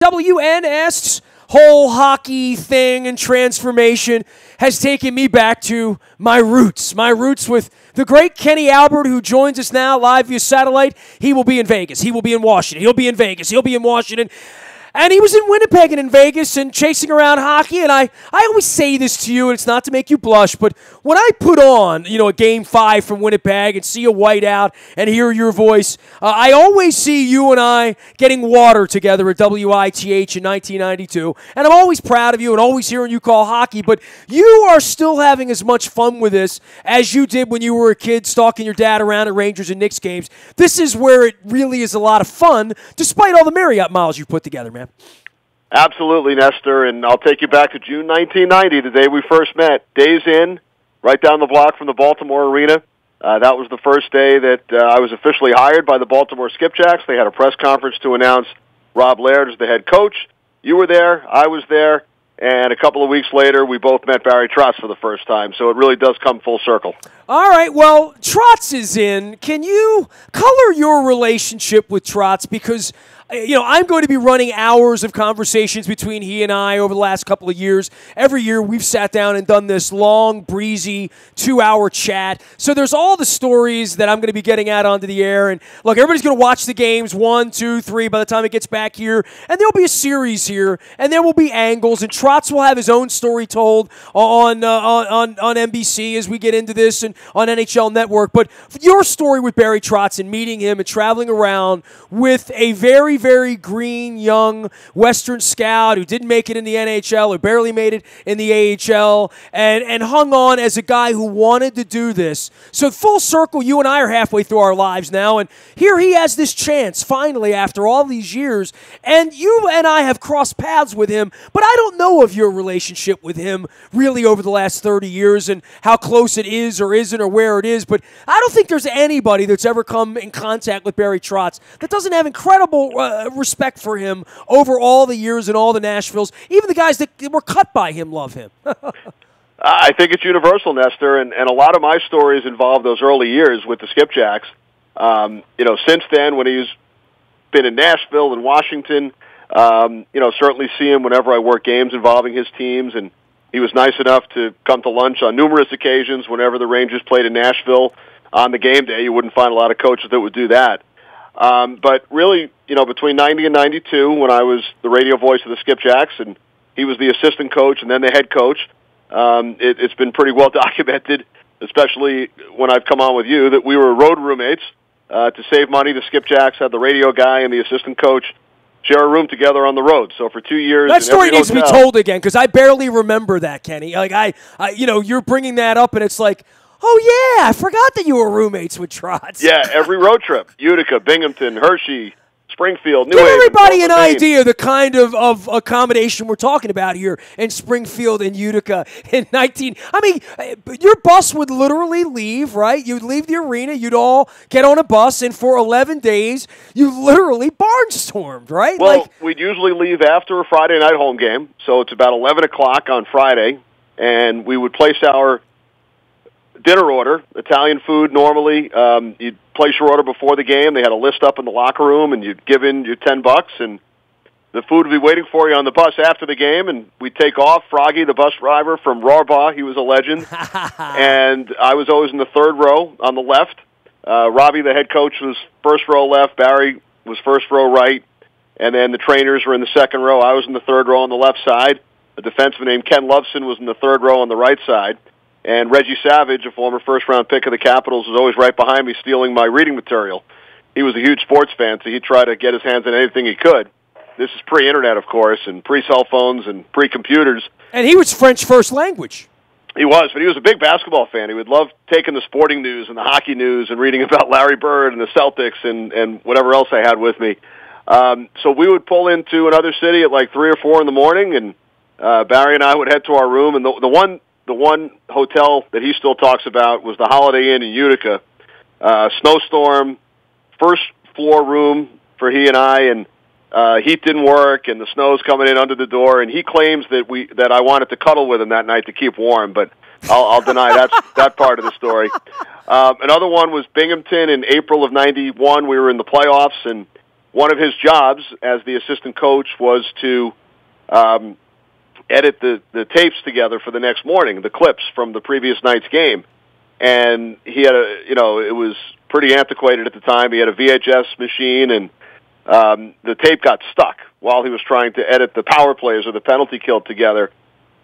WNST's whole hockey thing and transformation has taken me back to my roots with the great Kenny Albert, who joins us now live via satellite. He will be in Vegas. He will be in Washington. He'll be in Vegas. He'll be in Washington. And he was in Winnipeg and in Vegas and chasing around hockey. And I always say this to you, and it's not to make you blush, but when I put on, a Game 5 from Winnipeg and see a whiteout and hear your voice, I always see you and I getting water together at WITH in 1992. And I'm always proud of you and always hearing you call hockey. But you are still having as much fun with this as you did when you were a kid stalking your dad around at Rangers and Knicks games. This is where it really is a lot of fun, despite all the Marriott miles you've put together, man. Absolutely, Nestor, and I'll take you back to June 1990, the day we first met. Days in, right down the block from the Baltimore Arena. That was the first day that I was officially hired by the Baltimore Skipjacks. They had a press conference to announce Rob Laird as the head coach. You were there, I was there, and a couple of weeks later, we both met Barry Trotz for the first time, so it really does come full circle. All right, well, Trotz is in. Can you color your relationship with Trotz? Because I'm going to be running hours of conversations between he and I over the last couple of years. Every year we've sat down and done this long, breezy, 2-hour chat. So there's all the stories that I'm going to be getting out onto the air. And look, everybody's going to watch the games 1, 2, 3 by the time it gets back here. And there'll be a series here, and there will be angles. And Trotz will have his own story told on NBC as we get into this and on NHL Network. But your story with Barry Trotz and meeting him and traveling around with a very, very green, young Western scout who didn't make it in the NHL or barely made it in the AHL and hung on as a guy who wanted to do this. So full circle, you and I are halfway through our lives now, and here he has this chance, finally, after all these years, and you and I have crossed paths with him, but I don't know of your relationship with him really over the last 30 years and how close it is or isn't or where it is, but I don't think there's anybody that's ever come in contact with Barry Trotz that doesn't have incredible respect for him over all the years and all the Nashvilles. Even the guys that were cut by him love him. I think it's universal, Nestor, and a lot of my stories involve those early years with the Skipjacks. Since then, when he's been in Nashville and Washington, certainly see him whenever I work games involving his teams, and he was nice enough to come to lunch on numerous occasions whenever the Rangers played in Nashville on the game day. You wouldn't find a lot of coaches that would do that. But really, between 90 and 92, when I was the radio voice of the Skipjacks, and he was the assistant coach and then the head coach, it's been pretty well documented, especially when I've come on with you, that we were road roommates. To save money, the Skipjacks had the radio guy and the assistant coach share a room together on the road. So for 2 years, that story needs to be told again because I barely remember that, Kenny. Like you're bringing that up, and it's like, oh yeah, I forgot that you were roommates with Trotz. Yeah, every road trip: Utica, Binghamton, Hershey, Springfield, New Give Haven. Give everybody an idea the kind of accommodation we're talking about here in Springfield and Utica in 19. I mean, your bus would literally leave, right? You'd leave the arena, you'd all get on a bus, and for 11 days, you literally barnstormed, right? Well, we'd usually leave after a Friday night home game, so it's about 11 o'clock on Friday, and we would place our dinner order, Italian food normally. You'd place your order before the game. They had a list up in the locker room, and you'd give in your $10, and the food would be waiting for you on the bus after the game, and we'd take off. Froggy, the bus driver from Rawbaugh, he was a legend, and I was always in the third row on the left. Robbie, the head coach, was first row left. Barry was first row right, and then the trainers were in the second row. I was in the third row on the left side. A defenseman named Ken Loveson was in the third row on the right side. And Reggie Savage, a former first-round pick of the Capitals, was always right behind me stealing my reading material. He was a huge sports fan, so he'd try to get his hands on anything he could. This is pre-internet, of course, and pre-cell phones and pre-computers. And he was French first language. He was, but he was a big basketball fan. He would love taking the sporting news and the hockey news and reading about Larry Bird and the Celtics and whatever else I had with me. So we would pull into another city at like 3 or 4 in the morning, and Barry and I would head to our room, and the one hotel that he still talks about was the Holiday Inn in Utica. Snowstorm, first floor room for he and I, and heat didn't work, and the snow's coming in under the door, and he claims that I wanted to cuddle with him that night to keep warm, but I'll deny that part of the story. Another one was Binghamton in April of '91. We were in the playoffs, and one of his jobs as the assistant coach was to edit the tapes together for the next morning, the clips from the previous night's game. And he had it was pretty antiquated at the time. He had a VHS machine, and the tape got stuck while he was trying to edit the power plays or the penalty kill together.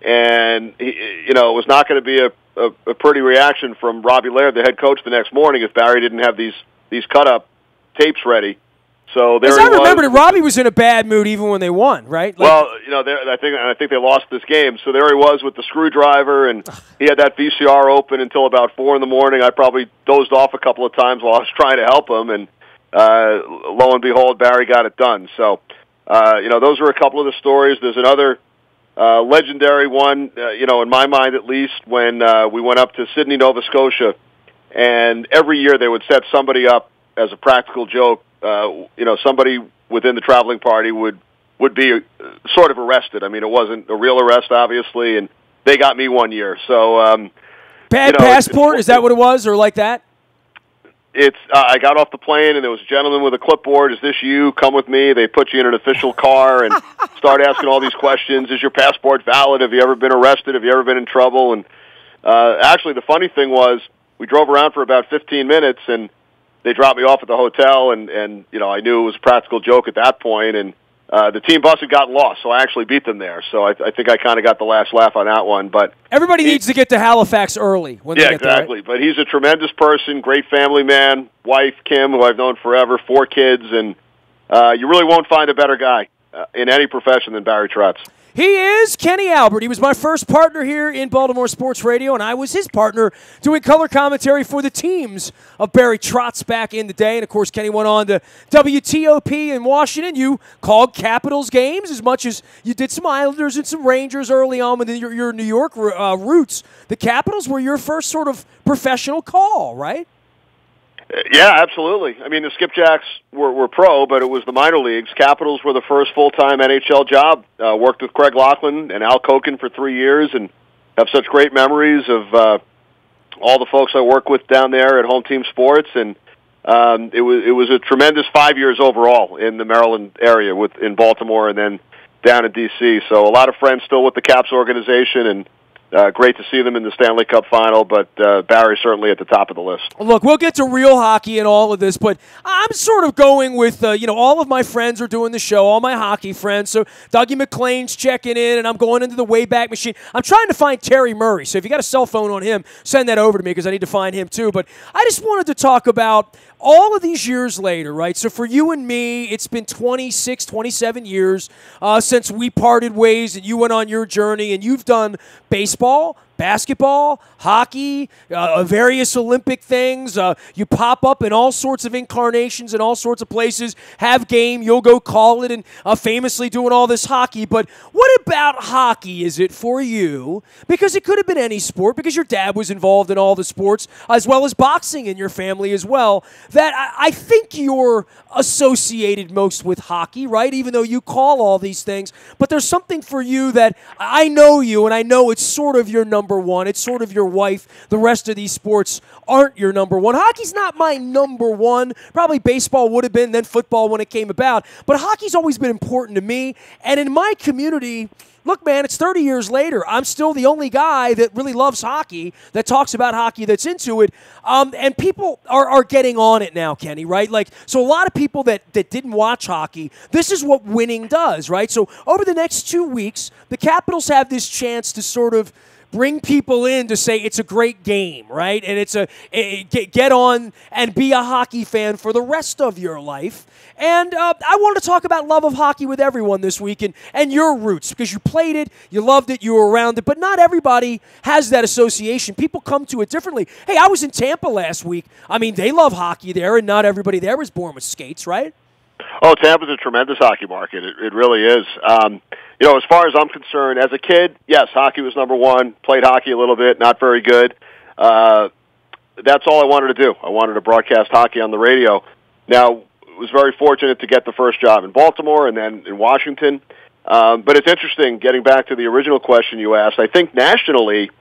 And, it was not going to be a pretty reaction from Robbie Laird, the head coach, the next morning if Barry didn't have these cut-up tapes ready. So there he was. I remember that Robbie was in a bad mood even when they won, right? Well, I think they lost this game. So there he was with the screwdriver, and he had that VCR open until about 4 in the morning. I probably dozed off a couple of times while I was trying to help him, and lo and behold, Barry got it done. So, those are a couple of the stories. There's another legendary one, in my mind at least, when we went up to Sydney, Nova Scotia, and every year they would set somebody up as a practical joke. Somebody within the traveling party would be sort of arrested. I mean, it wasn't a real arrest, obviously, and they got me one year. So, bad passport, is that what it was, or like that? I got off the plane, and there was a gentleman with a clipboard. Is this you? Come with me. They put you in an official car and start asking all these questions. Is your passport valid? Have you ever been arrested? Have you ever been in trouble? And actually, the funny thing was, we drove around for about 15 minutes, and they dropped me off at the hotel, and I knew it was a practical joke at that point, and the team bus had gotten lost, so I actually beat them there. So I think I kind of got the last laugh on that one. But everybody needs to get to Halifax early when they get there. Yeah, exactly. But he's a tremendous person, great family man, wife, Kim, who I've known forever, 4 kids, and you really won't find a better guy in any profession than Barry Trotz. He is Kenny Albert. He was my first partner here in Baltimore Sports Radio, and I was his partner doing color commentary for the teams of Barry Trotz back in the day. And, of course, Kenny went on to WTOP in Washington. You called Capitals games as much as you did some Islanders and some Rangers early on with your New York roots. The Capitals were your first sort of professional call, right? Yeah, absolutely. I mean, the Skipjacks were pro, but it was the minor leagues. Capitals were the first full-time NHL job. Worked with Craig Laughlin and Al Koken for 3 years, and have such great memories of all the folks I work with down there at Home Team Sports. And it was a tremendous 5 years overall in the Maryland area, in Baltimore and then down in D.C. So a lot of friends still with the Caps organization, and great to see them in the Stanley Cup final, but Barry certainly at the top of the list. Look, we'll get to real hockey and all of this, but I'm sort of going with, all of my friends are doing the show, all my hockey friends. So Dougie McLean's checking in, and I'm going into the Wayback Machine. I'm trying to find Terry Murray, so if you got a cell phone on him, send that over to me because I need to find him too. But I just wanted to talk about all of these years later, right? So for you and me, it's been 26, 27 years since we parted ways and you went on your journey, and you've done baseball, basketball, hockey, various Olympic things. You pop up in all sorts of incarnations in all sorts of places, have game, you'll go call it, and famously doing all this hockey. But what about hockey is it for you? Because it could have been any sport, because your dad was involved in all the sports, as well as boxing in your family as well, that I think you're associated most with hockey, right? Even though you call all these things. But there's something for you that I know you, and I know it's sort of your number one. It's sort of your wife. The rest of these sports aren't your number one. Hockey's not my number one. Probably baseball would have been, then football when it came about. But hockey's always been important to me. And in my community, look, man, it's 30 years later. I'm still the only guy that really loves hockey, that talks about hockey, that's into it. And people are getting on it now, Kenny, right? Like, so a lot of people that didn't watch hockey, this is what winning does, right? So over the next 2 weeks, the Capitals have this chance to sort of bring people in to say it's a great game, right? And get on and be a hockey fan for the rest of your life. And I want to talk about love of hockey with everyone this week and your roots, because you played it, you loved it, you were around it, but not everybody has that association. People come to it differently. Hey, I was in Tampa last week. I mean, they love hockey there, and not everybody there was born with skates, right? Oh, Tampa's a tremendous hockey market. It really is. As far as I'm concerned, as a kid, yes, hockey was number one. Played hockey a little bit, not very good. That's all I wanted to do. I wanted to broadcast hockey on the radio. Now, I was very fortunate to get the first job in Baltimore and then in Washington. But it's interesting, getting back to the original question you asked, I think nationally,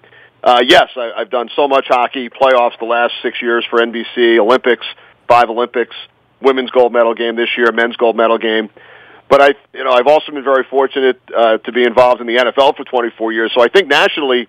yes, I've done so much hockey, playoffs the last 6 years for NBC, Olympics, 5 Olympics. women's gold medal game this year, men's gold medal game. But I've also been very fortunate to be involved in the NFL for 24 years. So I think nationally,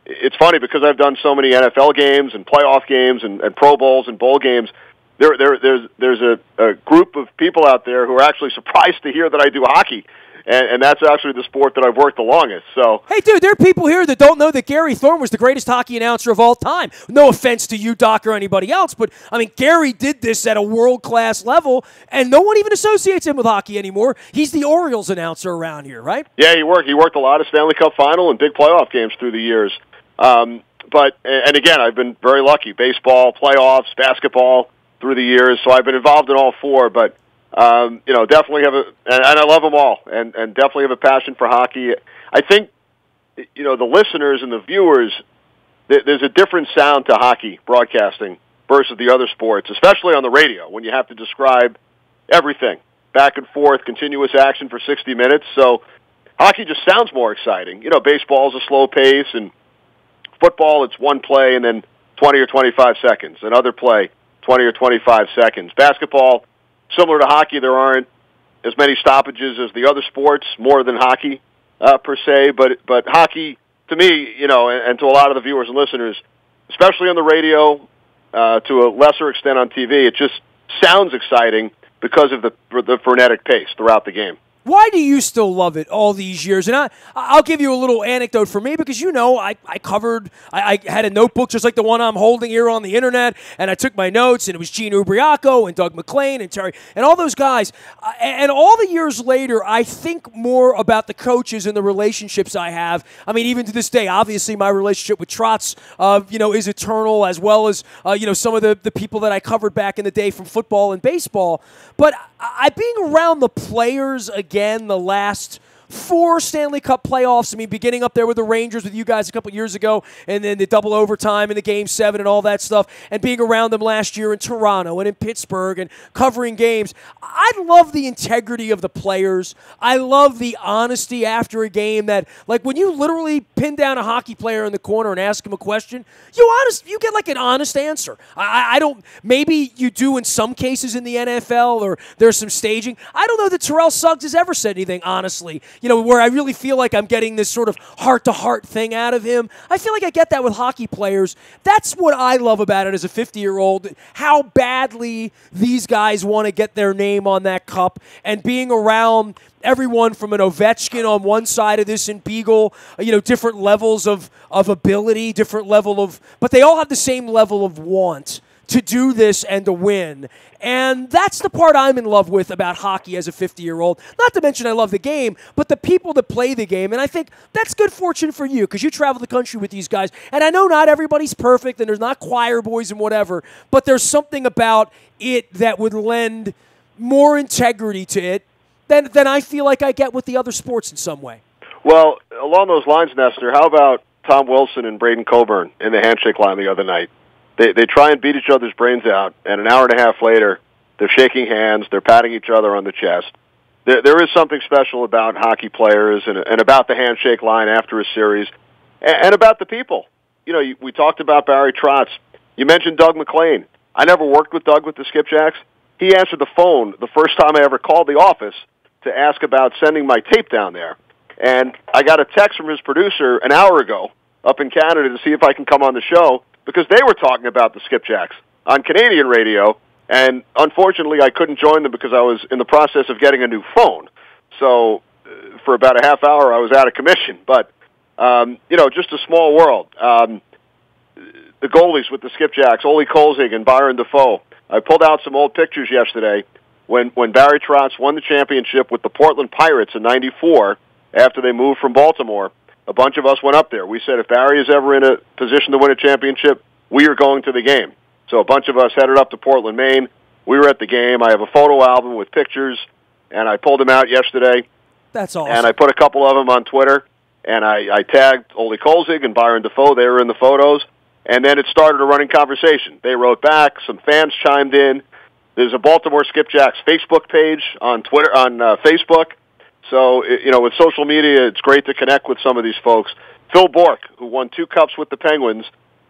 it's funny because I've done so many NFL games and playoff games and Pro Bowls and bowl games. There's a group of people out there who are actually surprised to hear that I do hockey. And that's actually the sport that I've worked the longest. So, hey, dude, there are people here that don't know that Gary Thorne was the greatest hockey announcer of all time. No offense to you, Doc, or anybody else, but, I mean, Gary did this at a world-class level, and no one even associates him with hockey anymore. He's the Orioles announcer around here, right? Yeah, he worked a lot of Stanley Cup final and big playoff games through the years. And again, I've been very lucky. Baseball, playoffs, basketball through the years, so I've been involved in all four, but definitely and I love them all, and definitely have a passion for hockey. I think, the listeners and the viewers, there's a different sound to hockey broadcasting versus the other sports, especially on the radio, when you have to describe everything, back and forth, continuous action for 60 minutes. So hockey just sounds more exciting. Baseball is a slow pace, and football, it's one play and then 20 or 25 seconds. Another play, 20 or 25 seconds. Basketball, similar to hockey, there aren't as many stoppages as the other sports, more than hockey per se. But hockey, to me, and to a lot of the viewers and listeners, especially on the radio, to a lesser extent on TV, it just sounds exciting because of the frenetic pace throughout the game. Why do you still love it all these years? And I'll give you a little anecdote for me because, I had a notebook just like the one I'm holding here on the internet, and I took my notes, and it was Gene Ubriaco and Doug McClain and Terry and all those guys. And all the years later, I think more about the coaches and the relationships I have. I mean, even to this day, obviously my relationship with Trotz, is eternal, as well as, some of the people that I covered back in the day from football and baseball. But being around the players again the last 4 Stanley Cup playoffs, I mean, beginning up there with the Rangers with you guys a couple years ago, and then the double overtime and the Game 7 and all that stuff, and being around them last year in Toronto and in Pittsburgh and covering games. I love the integrity of the players. I love the honesty after a game that, like, when you literally pin down a hockey player in the corner and ask him a question, you get like an honest answer. I don't, maybe you do in some cases in the NFL, or there's some staging. I don't know that Terrell Suggs has ever said anything honestly, where I really feel like I'm getting this sort of heart-to-heart thing out of him. I feel like I get that with hockey players. That's what I love about it as a 50-year-old, how badly these guys want to get their name on that cup, and being around everyone from an Ovechkin on one side of this and Beagle, different levels of ability, different level of, but they all have the same level of want to do this and to win. And that's the part I'm in love with about hockey as a 50-year-old. Not to mention I love the game, but the people that play the game. And I think that's good fortune for you because you travel the country with these guys. And I know not everybody's perfect and there's not choir boys and whatever, but there's something about it that would lend more integrity to it than I feel like I get with the other sports in some way. Well, along those lines, Nestor, how about Tom Wilson and Braden Coburn in the handshake line the other night? They try and beat each other's brains out, and an hour and a half later, they're shaking hands, they're patting each other on the chest. There is something special about hockey players and about the handshake line after a series, and about the people. We talked about Barry Trotz. You mentioned Doug McClain. I never worked with Doug with the Skipjacks. He answered the phone the first time I ever called the office to ask about sending my tape down there. And I got a text from his producer an hour ago up in Canada to see if I can come on the show, because they were talking about the Skipjacks on Canadian radio, and unfortunately I couldn't join them because I was in the process of getting a new phone. So for about a half hour I was out of commission. But, just a small world. The goalies with the Skipjacks, Ole Kolzig and Byron Dafoe. I pulled out some old pictures yesterday when Barry Trotz won the championship with the Portland Pirates in '94 after they moved from Baltimore. A bunch of us went up there. We said, if Barry is ever in a position to win a championship, we are going to the game. So a bunch of us headed up to Portland, Maine. We were at the game. I have a photo album with pictures, and I pulled them out yesterday. That's awesome. And I put a couple of them on Twitter, and I tagged Ole Kolzig and Byron Dafoe. They were in the photos. And then it started a running conversation. They wrote back. Some fans chimed in. There's a Baltimore Skipjacks Facebook page on Twitter, on Facebook. So, with social media, it's great to connect with some of these folks. Phil Bourque, who won 2 cups with the Penguins,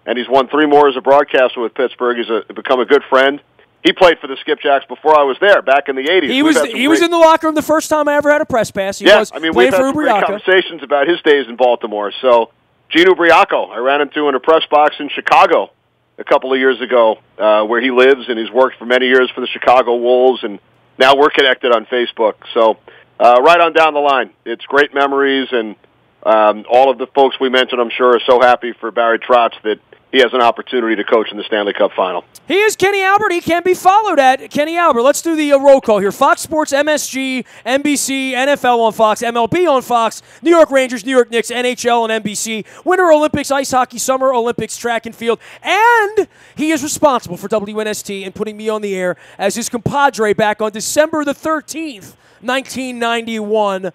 and he's won 3 more as a broadcaster with Pittsburgh. He's become a good friend. He played for the Skipjacks before I was there, back in the 80s. He was in the locker room the first time I ever had a press pass. He was we've playing had for some great Ubriaco. conversations about his days in Baltimore. So, Gene Ubriaco, I ran into in a press box in Chicago a couple of years ago, where he lives, and he's worked for many years for the Chicago Wolves, and now we're connected on Facebook. So, right on down the line. It's great memories, and all of the folks we mentioned, I'm sure, are so happy for Barry Trotz that he has an opportunity to coach in the Stanley Cup Final. He is Kenny Albert. He can be followed at Kenny Albert. Let's do the roll call here. Fox Sports, MSG, NBC, NFL on Fox, MLB on Fox, New York Rangers, New York Knicks, NHL on NBC, Winter Olympics, Ice Hockey, Summer Olympics, Track and Field, and he is responsible for WNST and putting me on the air as his compadre back on December the 13th. 1991,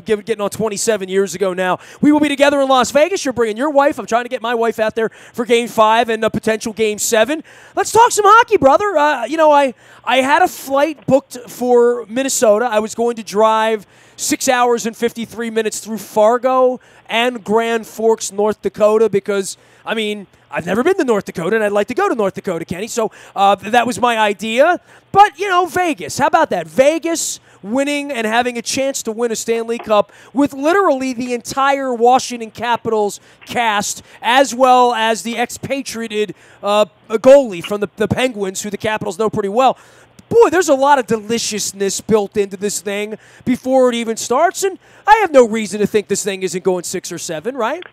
getting on 27 years ago now. We will be together in Las Vegas. You're bringing your wife. I'm trying to get my wife out there for Game 5 and a potential Game 7. Let's talk some hockey, brother. I had a flight booked for Minnesota. I was going to drive 6 hours and 53 minutes through Fargo and Grand Forks, North Dakota, because, I've never been to North Dakota, and I'd like to go to North Dakota, Kenny. So that was my idea. But, Vegas. How about that? Vegas winning and having a chance to win a Stanley Cup with literally the entire Washington Capitals cast, as well as the expatriated goalie from the Penguins, who the Capitals know pretty well. Boy, there's a lot of deliciousness built into this thing before it even starts, and I have no reason to think this thing isn't going 6 or 7, right?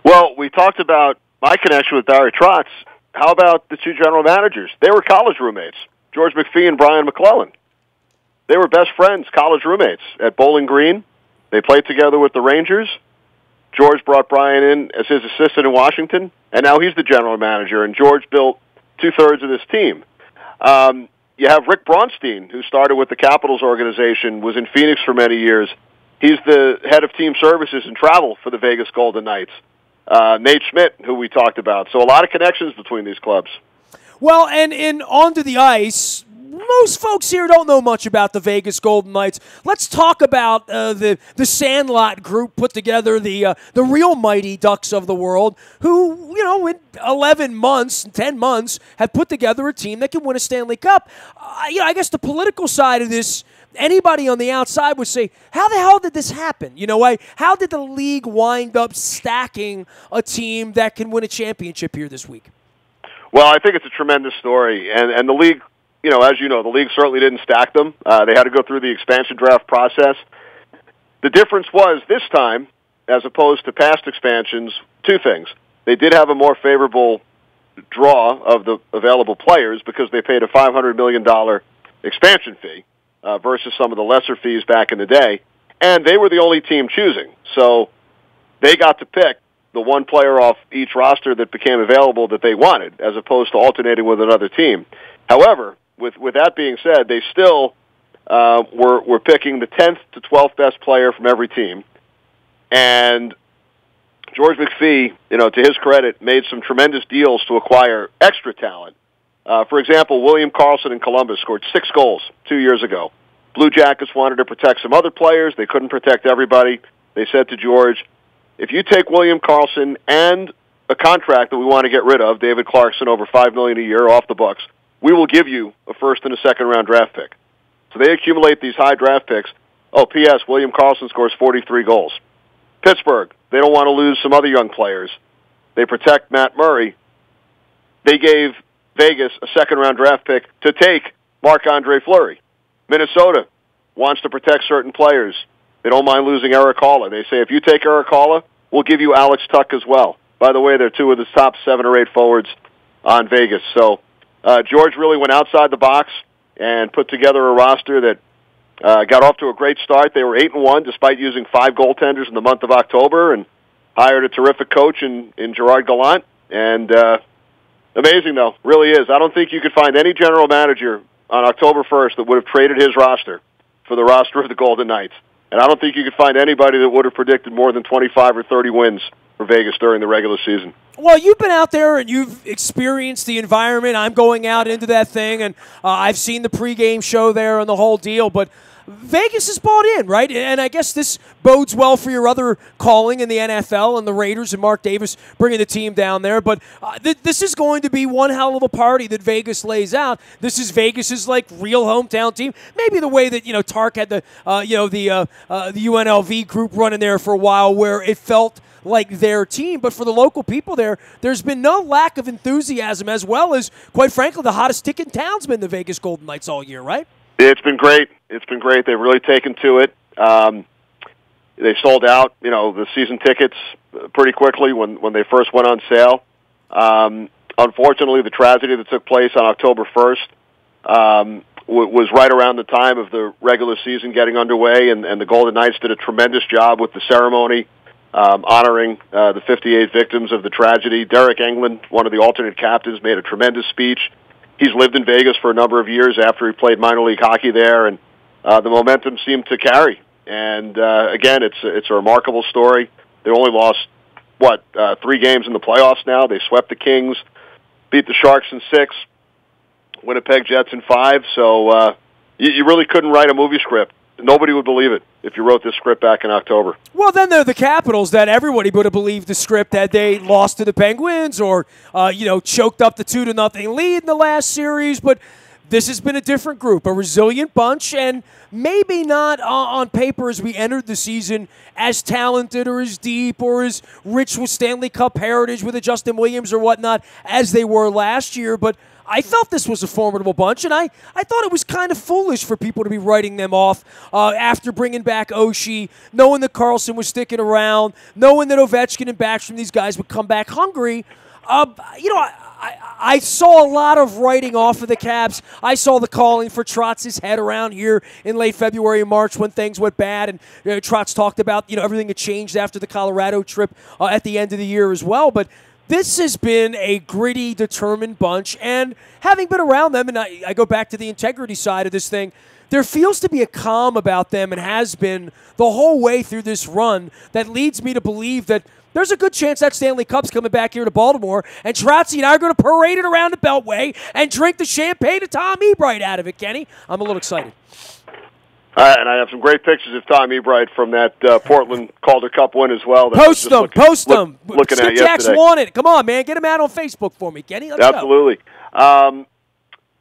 Well, we talked about my connection with Barry Trotz. How about the two general managers? They were college roommates, George McPhee and Brian McClellan. They were best friends, college roommates at Bowling Green. They played together with the Rangers. George brought Brian in as his assistant in Washington, and now he's the general manager, and George built 2/3 of this team. You have Rick Braunstein, who started with the Capitals organization, was in Phoenix for many years. He's the head of team services and travel for the Vegas Golden Knights. Nate Schmidt, who we talked about. So a lot of connections between these clubs. Well, and onto the ice, most folks here don't know much about the Vegas Golden Knights. Let's talk about the Sandlot group put together, the real Mighty Ducks of the world, who, in 11 months, 10 months, have put together a team that can win a Stanley Cup. I guess the political side of this, anybody on the outside would say, how the hell did this happen? How did the league wind up stacking a team that can win a championship here this week? Well, I think it's a tremendous story, and the league, as you know, the league certainly didn't stack them. They had to go through the expansion draft process. The difference was this time, as opposed to past expansions, two things. They did have a more favorable draw of the available players because they paid a $500 million expansion fee versus some of the lesser fees back in the day, and they were the only team choosing. So they got to pick the one player off each roster that became available that they wanted, as opposed to alternating with another team. However, with that being said, they still were picking the 10th to 12th best player from every team. And George McPhee, to his credit, made some tremendous deals to acquire extra talent. For example, William Karlsson in Columbus scored 6 goals 2 years ago. Blue Jackets wanted to protect some other players. They couldn't protect everybody. They said to George, if you take William Karlsson and a contract that we want to get rid of, David Clarkson, over $5 million a year off the books, we will give you a first and a second-round draft pick. So they accumulate these high draft picks. Oh, P.S., William Karlsson scores 43 goals. Pittsburgh, they don't want to lose some other young players. They protect Matt Murray. They gave Vegas a second-round draft pick to take Marc-Andre Fleury. Minnesota wants to protect certain players. They don't mind losing Eric Haula. They say, if you take Eric Haula, we'll give you Alex Tuck as well. By the way, they're 2 of the top 7 or 8 forwards on Vegas. So George really went outside the box and put together a roster that got off to a great start. They were 8-1 despite using 5 goaltenders in the month of October, and hired a terrific coach in Gerard Gallant. And amazing, though, really is. I don't think you could find any general manager on October 1st that would have traded his roster for the roster of the Golden Knights. And I don't think you could find anybody that would have predicted more than 25 or 30 wins for Vegas during the regular season. Well, you've been out there and you've experienced the environment. I'm going out into that thing, and I've seen the pregame show there and the whole deal. But Vegas is bought in, right? And I guess this bodes well for your other calling in the NFL and the Raiders and Mark Davis bringing the team down there. But this is going to be one hell of a party that Vegas lays out. This is Vegas's like real hometown team. Maybe the way that Tark had the UNLV group running there for a while, where it felt like their team. But for the local people there, there's been no lack of enthusiasm, as well as, quite frankly, the hottest tick in town's been the Vegas Golden Knights all year, right? It's been great. It's been great. They've really taken to it. They sold out, the season tickets pretty quickly when they first went on sale. Unfortunately, the tragedy that took place on October 1st was right around the time of the regular season getting underway, and the Golden Knights did a tremendous job with the ceremony, honoring the 58 victims of the tragedy. Derek Englund, one of the alternate captains, made a tremendous speech. He's lived in Vegas for a number of years after he played minor league hockey there, and the momentum seemed to carry. And again, it's a remarkable story. They only lost 3 games in the playoffs now. They swept the Kings, beat the Sharks in 6, Winnipeg Jets in 5. So you really couldn't write a movie script. Nobody would believe it if you wrote this script back in October. Well, then there are the Capitals that everybody would have believed the script had they lost to the Penguins or, choked up the 2-0 lead in the last series. But this has been a different group, a resilient bunch, and maybe not on paper as we entered the season as talented or as deep or as rich with Stanley Cup heritage with a Justin Williams or whatnot as they were last year. But I felt this was a formidable bunch, and I thought it was kind of foolish for people to be writing them off after bringing back Oshie, knowing that Carlson was sticking around, knowing that Ovechkin and Backstrom, these guys would come back hungry. I saw a lot of writing off of the Caps. I saw the calling for Trotz's head around here in late February and March when things went bad, and Trotz talked about everything had changed after the Colorado trip at the end of the year as well. But this has been a gritty, determined bunch, and having been around them, and I go back to the integrity side of this thing, there feels to be a calm about them and has been the whole way through this run that leads me to believe that there's a good chance that Stanley Cup's coming back here to Baltimore, and Trotzy and I are going to parade it around the Beltway and drink the champagne to Tom Ebright out of it, Kenny. I'm a little excited. And I have some great pictures of Tom Ebright from that Portland Calder Cup win as well. Post them. Looking Skip at Jacks yesterday. won it. Come on, man. Get him out on Facebook for me, Kenny. Let's Absolutely. Go.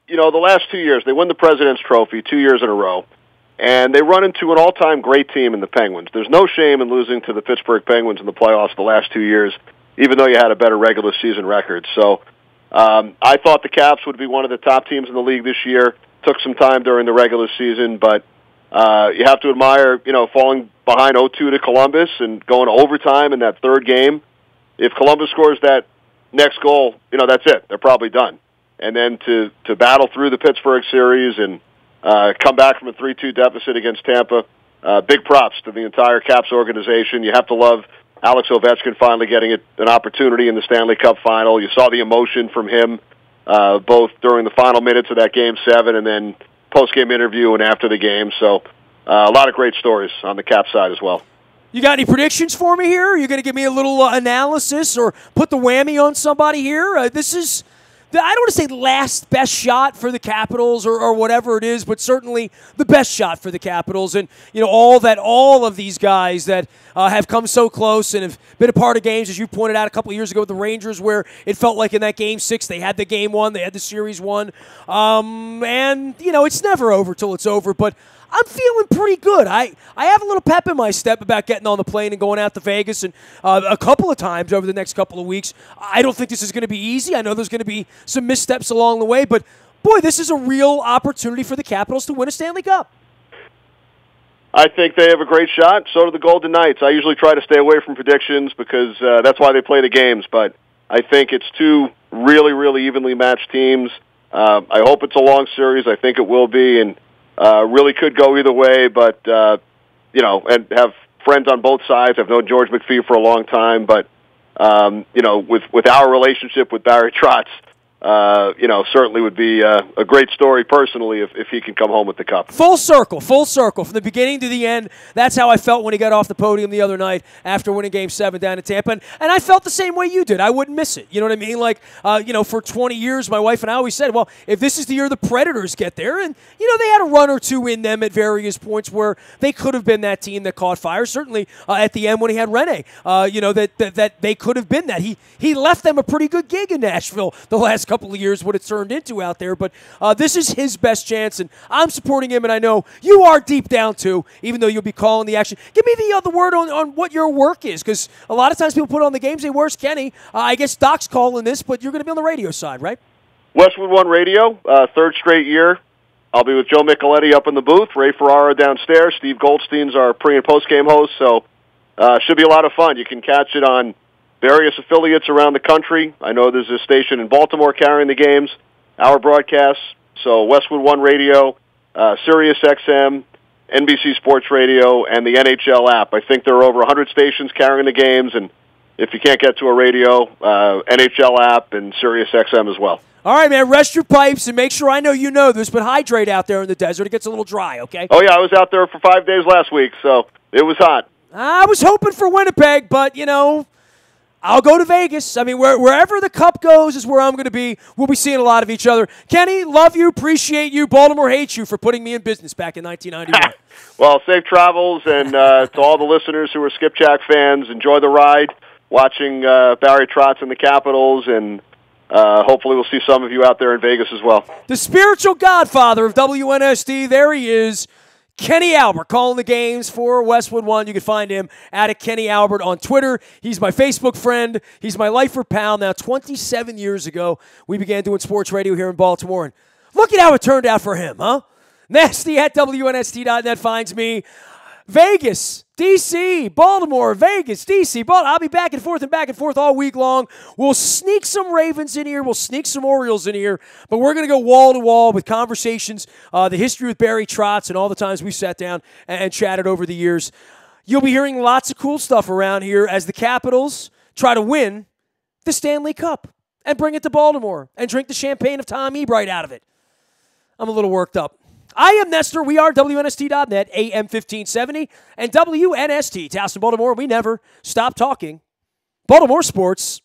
The last 2 years, they win the President's Trophy 2 years in a row, and they run into an all-time great team in the Penguins. There's no shame in losing to the Pittsburgh Penguins in the playoffs the last 2 years, even though you had a better regular season record. So I thought the Caps would be one of the top teams in the league this year. Took some time during the regular season, but you have to admire, falling behind 0-2 to Columbus and going to overtime in that third game. If Columbus scores that next goal, that's it. They're probably done. And then to battle through the Pittsburgh series and come back from a 3-2 deficit against Tampa, big props to the entire Caps organization. You have to love Alex Ovechkin finally getting an opportunity in the Stanley Cup final. You saw the emotion from him both during the final minutes of that Game 7 and then post-game interview and after the game. So a lot of great stories on the Cap side as well. You got any predictions for me here? Are you going to give me a little analysis or put the whammy on somebody here? This is, I don't want to say last best shot for the Capitals or whatever it is, but certainly the best shot for the Capitals. And, all of these guys that have come so close and have been a part of games, as you pointed out a couple of years ago with the Rangers, where it felt like in that Game 6 they had the game won, they had the series won. It's never over till it's over, but I'm feeling pretty good. I have a little pep in my step about getting on the plane and going out to Vegas and a couple of times over the next couple of weeks. I don't think this is going to be easy. I know there's going to be some missteps along the way, but, boy, this is a real opportunity for the Capitals to win a Stanley Cup. I think they have a great shot. So do the Golden Knights. I usually try to stay away from predictions because that's why they play the games, but I think it's two really, really evenly matched teams. I hope it's a long series. I think it will be, and really could go either way, but, and have friends on both sides. I've known George McPhee for a long time, but, with our relationship with Barry Trotz, certainly would be a great story personally if he can come home with the cup. Full circle, from the beginning to the end. That's how I felt when he got off the podium the other night after winning Game 7 down in Tampa. And I felt the same way you did. I wouldn't miss it. You know what I mean? Like, for 20 years, my wife and I always said, well, if this is the year the Predators get there, and, they had a run or two in them at various points where they could have been that team that caught fire. Certainly at the end when he had Rene, that they could have been that. He left them a pretty good gig in Nashville the last couple of years, what it's turned into out there. But this is his best chance, and I'm supporting him, and I know you are deep down too, even though you'll be calling the action. Give me the word on what your work is, because a lot of times people put on the game, say, where's Kenny? I guess Doc's calling this, but you're going to be on the radio side, right? Westwood One Radio, third straight year. I'll be with Joe Micheletti up in the booth, Ray Ferrara downstairs, Steve Goldstein's our pre- and post-game host, so should be a lot of fun. You can catch it on various affiliates around the country. I know there's a station in Baltimore carrying the games, our broadcasts, so Westwood One Radio, Sirius XM, NBC Sports Radio, and the NHL app. I think there are over 100 stations carrying the games, and if you can't get to a radio, NHL app and Sirius XM as well. All right, man, rest your pipes and make sure I know you know this, but hydrate out there in the desert. It gets a little dry, okay? Oh, yeah, I was out there for 5 days last week, so it was hot. I was hoping for Winnipeg, but, I'll go to Vegas. I mean, wherever the cup goes is where I'm going to be. We'll be seeing a lot of each other. Kenny, love you, appreciate you. Baltimore hates you for putting me in business back in 1991. Well, safe travels, and to all the listeners who are Skipjack fans, enjoy the ride, watching Barry Trotz and the Capitals, and hopefully we'll see some of you out there in Vegas as well. The spiritual godfather of WNST, there he is. Kenny Albert calling the games for Westwood One. You can find him at Kenny Albert on Twitter. He's my Facebook friend. He's my lifer pal. Now, 27 years ago, we began doing sports radio here in Baltimore. And look at how it turned out for him, huh? Nasty at WNST.net finds me. Vegas, D.C., Baltimore, Vegas, D.C., Baltimore. I'll be back and forth all week long. We'll sneak some Ravens in here. We'll sneak some Orioles in here. But we're going to go wall to wall with conversations, the history with Barry Trotz, and all the times we sat down and chatted over the years. You'll be hearing lots of cool stuff around here as the Capitals try to win the Stanley Cup and bring it to Baltimore and drink the champagne of Tom Ebright out of it. I'm a little worked up. I am Nestor. We are WNST.net, AM 1570, and WNST, Towson, Baltimore. We never stop talking Baltimore sports.